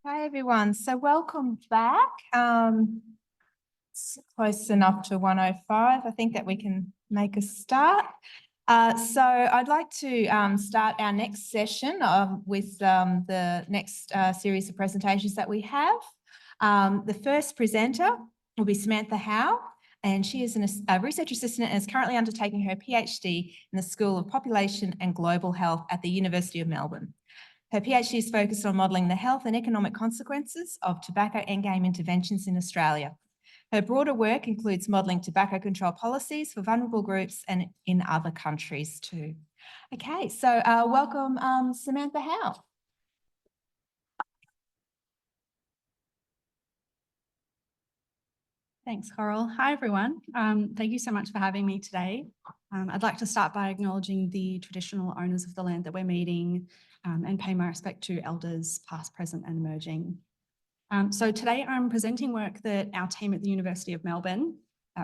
Hi everyone, so welcome back. It's close enough to 1:05. I think that we can make a start. So I'd like to start our next session with the next series of presentations that we have. The first presenter will be Samantha Howe, and she is a research assistant and is currently undertaking her PhD in the School of Population and Global Health at the University of Melbourne. Her PhD is focused on modelling the health and economic consequences of tobacco endgame interventions in Australia. Her broader work includes modelling tobacco control policies for vulnerable groups and in other countries too. Okay, so welcome Samantha Howe. Thanks, Coral. Hi, everyone. Thank you so much for having me today. I'd like to start by acknowledging the traditional owners of the land that we're meeting and pay my respect to elders past, present and emerging. So today I'm presenting work that our team at the University of Melbourne,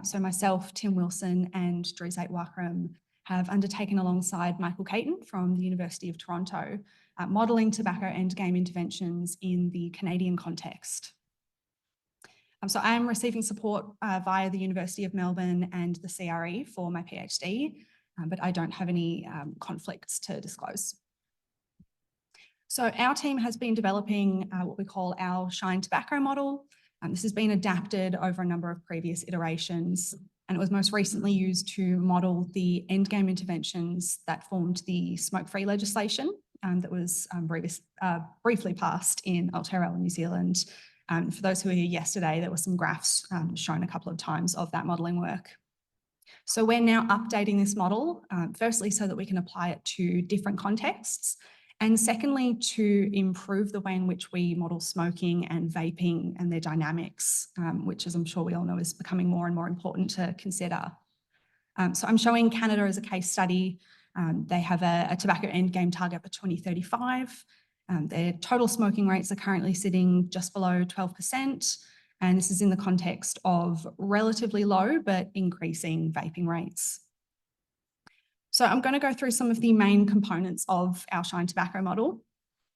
so myself, Tim Wilson and Drizait Wakram have undertaken alongside Michael Caton from the University of Toronto, modelling tobacco endgame interventions in the Canadian context. So I am receiving support via the University of Melbourne and the CRE for my PhD, but I don't have any conflicts to disclose. So our team has been developing what we call our Shine Tobacco model. This has been adapted over a number of previous iterations, and it was most recently used to model the endgame interventions that formed the smoke-free legislation that was briefly passed in Aotearoa, New Zealand. For those who were here yesterday, there were some graphs shown a couple of times of that modelling work. So we're now updating this model, firstly so that we can apply it to different contexts, and secondly to improve the way in which we model smoking and vaping and their dynamics, which, as I'm sure we all know, is becoming more and more important to consider. So I'm showing Canada as a case study. They have a tobacco endgame target for 2035. Their total smoking rates are currently sitting just below 12%, and this is in the context of relatively low but increasing vaping rates. So I'm going to go through some of the main components of our Shine Tobacco model.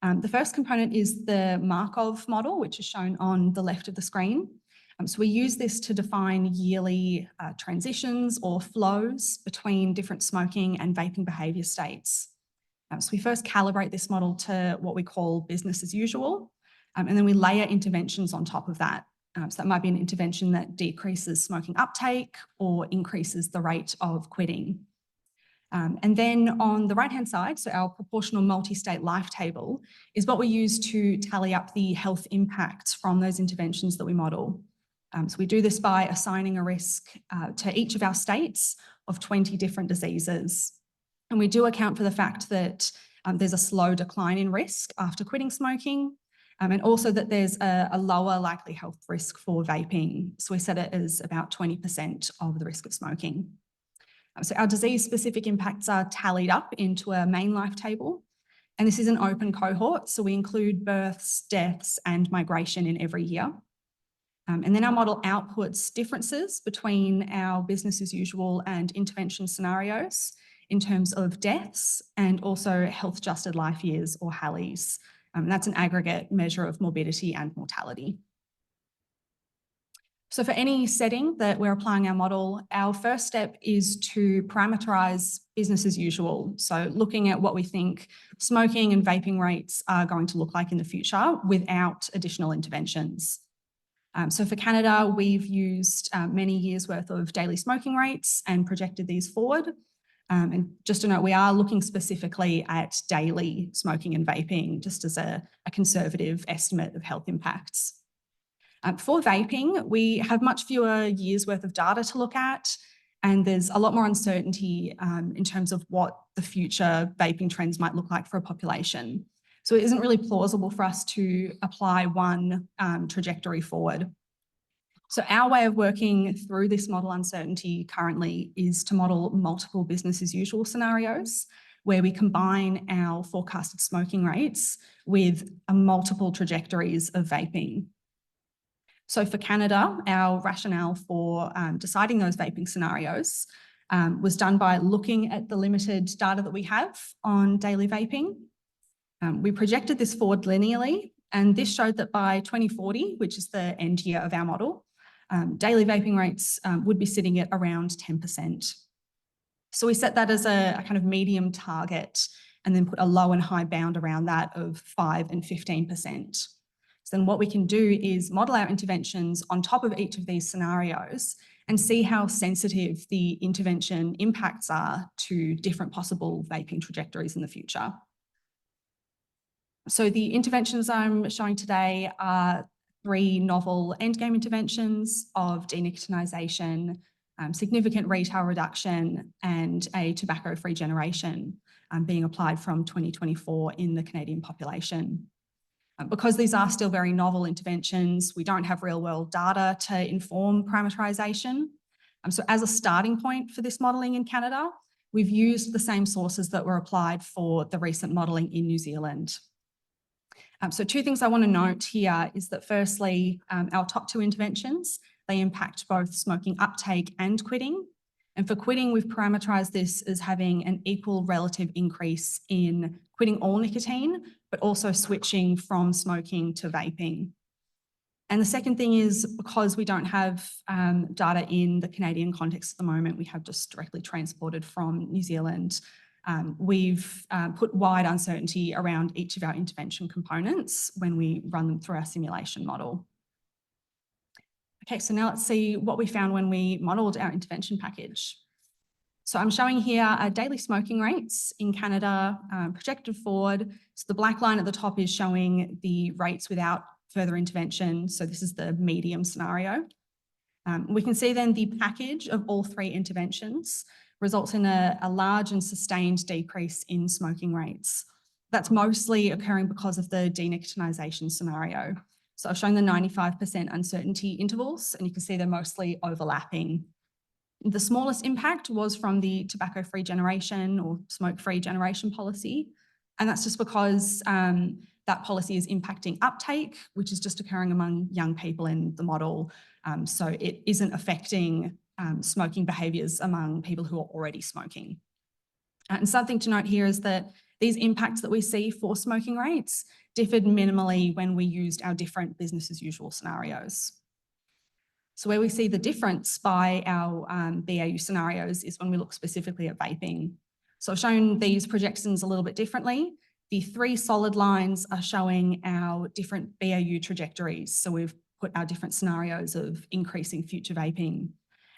The first component is the Markov model, which is shown on the left of the screen. So we use this to define yearly transitions or flows between different smoking and vaping behaviour states. So we first calibrate this model to what we call business as usual, and then we layer interventions on top of that. So that might be an intervention that decreases smoking uptake or increases the rate of quitting. And then on the right-hand side, so our proportional multi-state life table is what we use to tally up the health impacts from those interventions that we model. So we do this by assigning a risk to each of our states of 20 different diseases. And we do account for the fact that there's a slow decline in risk after quitting smoking, and also that there's a lower likely health risk for vaping. So we set it as about 20% of the risk of smoking. So our disease-specific impacts are tallied up into a main life table, and this is an open cohort, so we include births, deaths, and migration in every year. And then our model outputs differences between our business as usual and intervention scenarios in terms of deaths and also health-adjusted life years, or HALYs. That's an aggregate measure of morbidity and mortality. So for any setting that we're applying our model, our first step is to parameterize business as usual. So looking at what we think smoking and vaping rates are going to look like in the future without additional interventions. So for Canada, we've used many years' worth of daily smoking rates and projected these forward. And just to note, we are looking specifically at daily smoking and vaping, just as a conservative estimate of health impacts. For vaping, we have much fewer years' worth of data to look at, and there's a lot more uncertainty in terms of what the future vaping trends might look like for a population. So it isn't really plausible for us to apply one trajectory forward. So our way of working through this model uncertainty currently is to model multiple business as usual scenarios where we combine our forecasted smoking rates with multiple trajectories of vaping. So for Canada, our rationale for deciding those vaping scenarios was done by looking at the limited data that we have on daily vaping. We projected this forward linearly And this showed that by 2040, which is the end year of our model, daily vaping rates would be sitting at around 10%. So we set that as a kind of medium target and then put a low and high bound around that of 5 and 15%. So then what we can do is model our interventions on top of each of these scenarios and see how sensitive the intervention impacts are to different possible vaping trajectories in the future. So the interventions I'm showing today are 3 novel endgame interventions of denicotinisation, significant retail reduction, and a tobacco-free generation being applied from 2024 in the Canadian population. Because these are still very novel interventions, we don't have real-world data to inform parameterisation. So as a starting point for this modelling in Canada, we've used the same sources that were applied for the recent modelling in New Zealand. So 2 things I want to note here is that firstly, our top 2 interventions, they impact both smoking uptake and quitting. And for quitting, we've parameterised this as having an equal relative increase in quitting all nicotine, but also switching from smoking to vaping. And the second thing is because we don't have data in the Canadian context at the moment, we have just directly transported from New Zealand. We've put wide uncertainty around each of our intervention components when we run them through our simulation model. Okay, so now let's see what we found when we modelled our intervention package. So I'm showing here daily smoking rates in Canada projected forward. So the black line at the top is showing the rates without further intervention. So this is the medium scenario. We can see then the package of all 3 interventions results in a large and sustained decrease in smoking rates. That's mostly occurring because of the denicotinisation scenario. So I've shown the 95% uncertainty intervals, and you can see they're mostly overlapping. The smallest impact was from the tobacco-free generation or smoke-free generation policy, and that's just because that policy is impacting uptake, which is just occurring among young people in the model. So it isn't affecting smoking behaviours among people who are already smoking. And something to note here is that these impacts that we see for smoking rates differed minimally when we used our different business as usual scenarios. So where we see the difference by our BAU scenarios is when we look specifically at vaping. So I've shown these projections a little bit differently. The 3 solid lines are showing our different BAU trajectories. So we've put our different scenarios of increasing future vaping.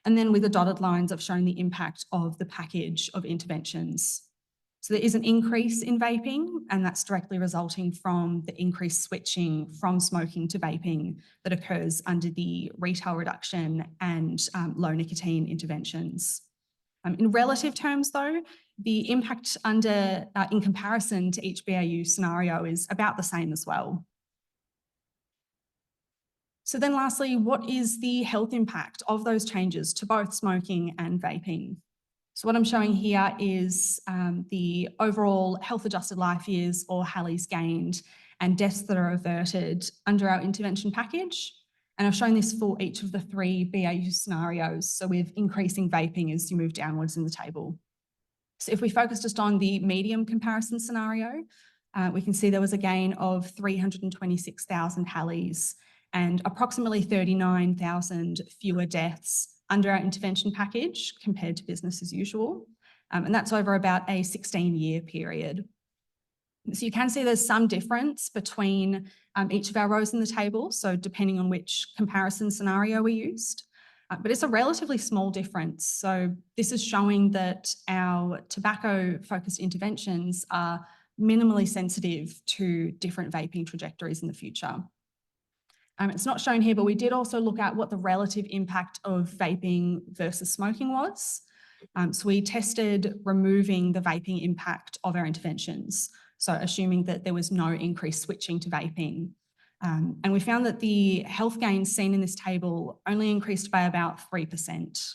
And then with the dotted lines, I've shown the impact of the package of interventions. So there is an increase in vaping, and that's directly resulting from the increased switching from smoking to vaping that occurs under the retail reduction and low nicotine interventions. In relative terms, though, the impact in comparison to each BAU scenario is about the same as well. So then lastly, what is the health impact of those changes to both smoking and vaping? So what I'm showing here is the overall health adjusted life years or HALYs gained and deaths that are averted under our intervention package. And I've shown this for each of the 3 BAU scenarios. So with increasing vaping as you move downwards in the table. So if we focus just on the medium comparison scenario, we can see there was a gain of 326,000 HALYs and approximately 39,000 fewer deaths under our intervention package compared to business as usual. And that's over about a 16-year period. So you can see there's some difference between each of our rows in the table, so depending on which comparison scenario we used. But it's a relatively small difference. So this is showing that our tobacco-focused interventions are minimally sensitive to different vaping trajectories in the future. It's not shown here, but we did also look at what the relative impact of vaping versus smoking was. So we tested removing the vaping impact of our interventions, so assuming that there was no increased switching to vaping. And we found that the health gains seen in this table only increased by about 3%.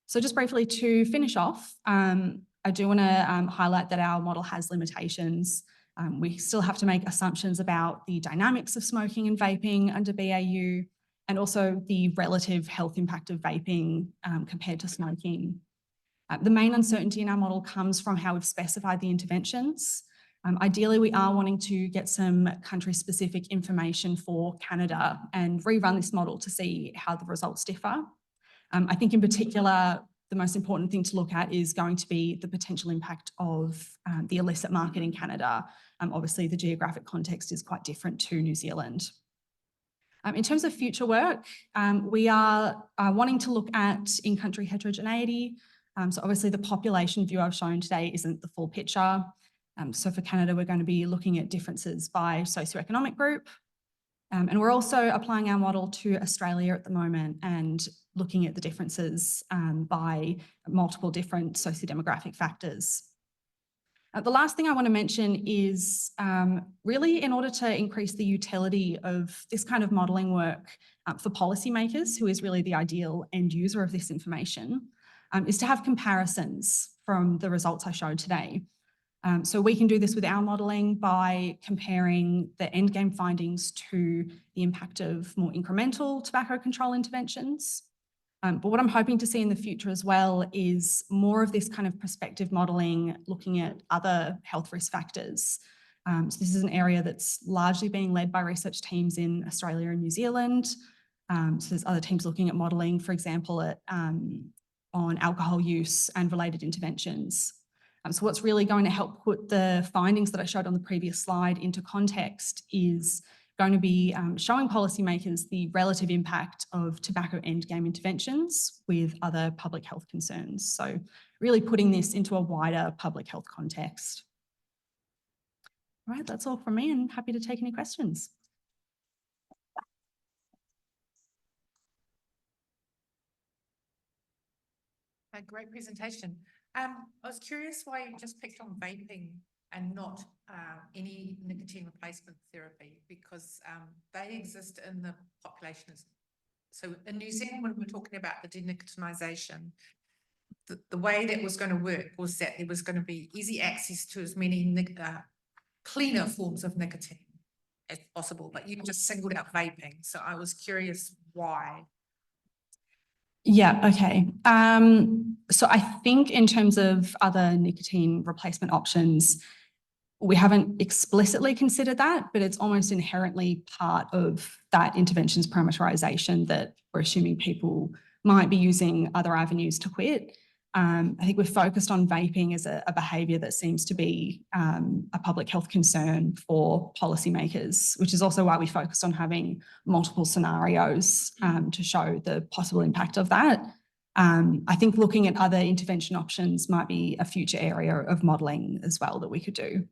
So just briefly to finish off, I do want to highlight that our model has limitations. We still have to make assumptions about the dynamics of smoking and vaping under BAU, and also the relative health impact of vaping compared to smoking. The main uncertainty in our model comes from how we've specified the interventions. Ideally, we are wanting to get some country-specific information for Canada and rerun this model to see how the results differ. I think in particular, the most important thing to look at is going to be the potential impact of the illicit market in Canada. Obviously, the geographic context is quite different to New Zealand. In terms of future work, we are wanting to look at in-country heterogeneity. So obviously the population view I've shown today isn't the full picture. So for Canada, we're going to be looking at differences by socioeconomic group. And we're also applying our model to Australia at the moment and looking at the differences by multiple different sociodemographic factors. The last thing I want to mention is really in order to increase the utility of this kind of modelling work for policymakers, who is really the ideal end user of this information, is to have comparisons from the results I showed today. So we can do this with our modelling by comparing the Endgame findings to the impact of more incremental tobacco control interventions. But what I'm hoping to see in the future as well is more of this kind of prospective modelling, looking at other health risk factors. So this is an area that's largely being led by research teams in Australia and New Zealand. So there's other teams looking at modelling, for example, on alcohol use and related interventions. So what's really going to help put the findings that I showed on the previous slide into context is going to be showing policymakers the relative impact of tobacco endgame interventions with other public health concerns. So really putting this into a wider public health context. All right, that's all from me, and happy to take any questions. A great presentation. I was curious why you just picked on vaping and not any nicotine replacement therapy, because they exist in the population. So in New Zealand, when we're talking about the denicotinization, the way that was going to work was that there was going to be easy access to as many cleaner forms of nicotine as possible, but you just singled out vaping. So I was curious why. Yeah, okay. So I think in terms of other nicotine replacement options, we haven't explicitly considered that, but it's almost inherently part of that interventions parameterization that we're assuming people might be using other avenues to quit. I think we're focused on vaping as a behaviour that seems to be a public health concern for policymakers, which is also why we focused on having multiple scenarios to show the possible impact of that. I think looking at other intervention options might be a future area of modelling as well that we could do.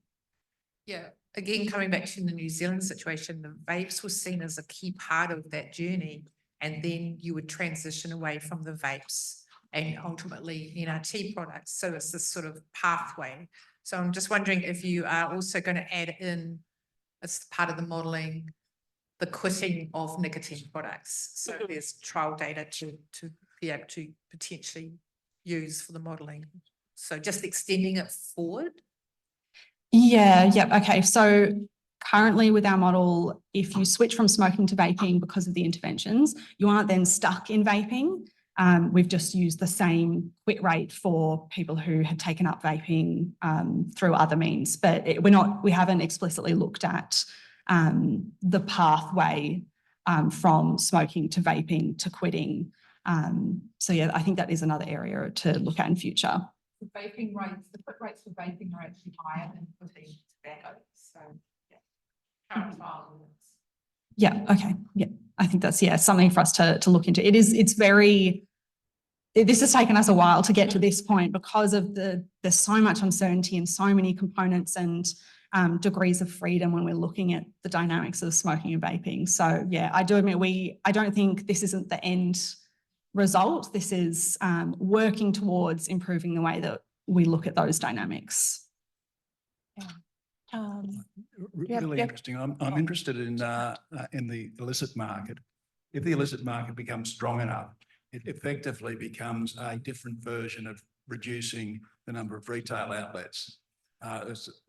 Yeah, again, coming back to the New Zealand situation, the vapes were seen as a key part of that journey, and then you would transition away from the vapes and ultimately NRT products. So it's this sort of pathway. So I'm just wondering if you are also going to add in, as part of the modelling, the quitting of nicotine products. So there's trial data to be able to potentially use for the modelling. So just extending it forward. Yeah, okay. So currently with our model, if you switch from smoking to vaping because of the interventions, you aren't then stuck in vaping. We've just used the same quit rate for people who had taken up vaping through other means, but we haven't explicitly looked at the pathway from smoking to vaping to quitting. So yeah, I think that is another area to look at in future. The vaping rates, the quit rates for vaping are actually higher than quitting tobacco. So yeah, current trial limits. Yeah, okay. Yeah, I think that's something for us to look into. This has taken us a while to get to this point because of there's so much uncertainty and so many components and degrees of freedom when we're looking at the dynamics of smoking and vaping. So yeah, I do admit I don't think this isn't the end result. This is working towards improving the way that we look at those dynamics. Really interesting. I'm interested in the illicit market. If the illicit market becomes strong enough, it effectively becomes a different version of reducing the number of retail outlets.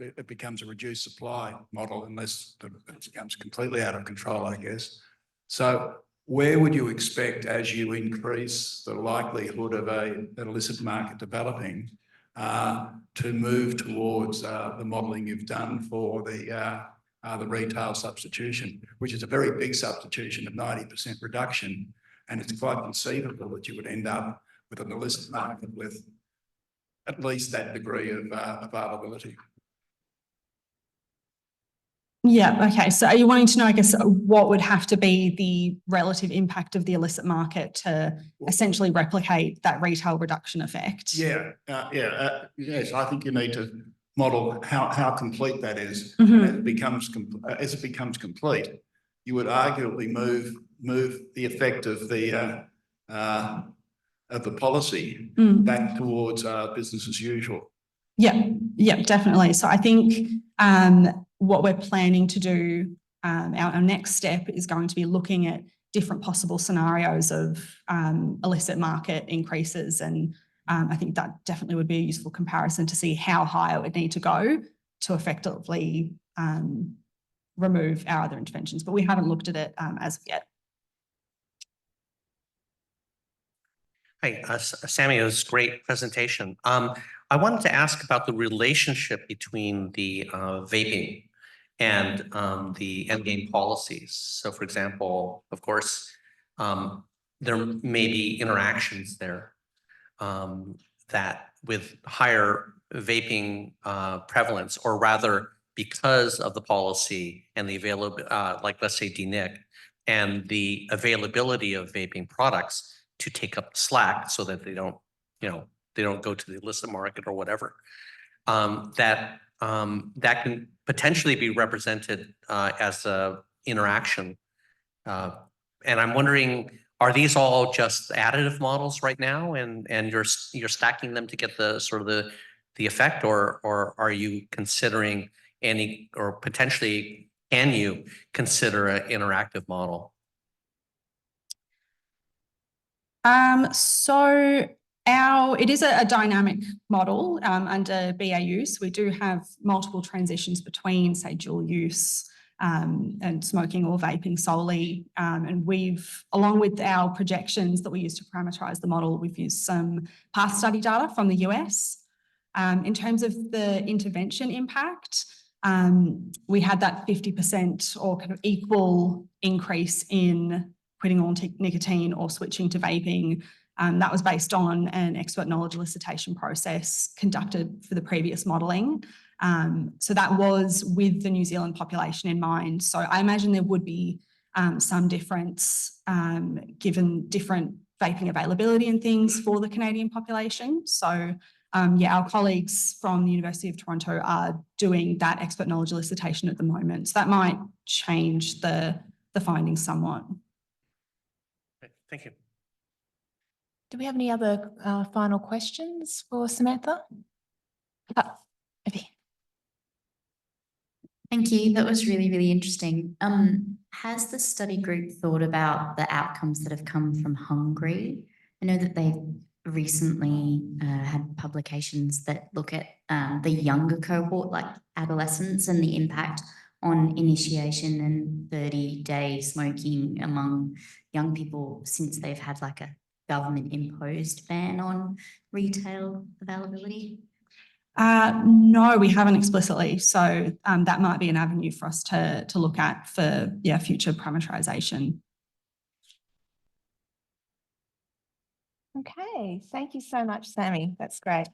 It becomes a reduced supply model unless it becomes completely out of control, I guess. So where would you expect, as you increase the likelihood of an illicit market developing, to move towards the modelling you've done for the retail substitution, which is a very big substitution of 90% reduction. And it's quite conceivable that you would end up with an illicit market with at least that degree of availability. Yeah, okay. So are you wanting to know, I guess, what would have to be the relative impact of the illicit market to essentially replicate that retail reduction effect? Yes, I think you need to model how complete that is. Mm-hmm. And as it becomes complete, you would arguably move the effect of the policy back towards business as usual. Yeah, definitely. So I think what we're planning to do, our next step is going to be looking at different possible scenarios of illicit market increases. And I think that definitely would be a useful comparison to see how high it would need to go to effectively remove our other interventions. But we haven't looked at it as of yet. Hi, Sammy, it was a great presentation. I wanted to ask about the relationship between the vaping and the Endgame policies. So for example, of course, there may be interactions there that with higher vaping prevalence, or rather because of the policy and the availability, like let's say DNIC, and the availability of vaping products to take up slack so that they don't, they don't go to the illicit market or whatever, that can potentially be represented as a interaction. And I'm wondering, are these all just additive models right now, and you're stacking them to get the sort of the effect, or are you considering any, or potentially can you consider an interactive model? So it is a dynamic model under BAU. So we do have multiple transitions between, say, dual use and smoking or vaping solely. And we've, along with our projections that we use to parameterize the model, we've used some past study data from the US. In terms of the intervention impact, we had that 50% or kind of equal increase in quitting all nicotine or switching to vaping. That was based on an expert knowledge elicitation process conducted for the previous modelling. So that was with the New Zealand population in mind. So I imagine there would be some difference given different vaping availability and things for the Canadian population. So yeah, our colleagues from the University of Toronto are doing that expert knowledge elicitation at the moment. So that might change the findings somewhat. Thank you. Do we have any other final questions for Samantha? Evie. Thank you. That was really, really interesting. Has the study group thought about the outcomes that have come from Hungary? I know that they've recently had publications that look at the younger cohort, like adolescents, and the impact on initiation and 30-day smoking among young people since they've had like a government imposed ban on retail availability? No, we haven't explicitly. So that might be an avenue for us to look at for future parameterization. Okay, thank you so much, Sammy. That's great.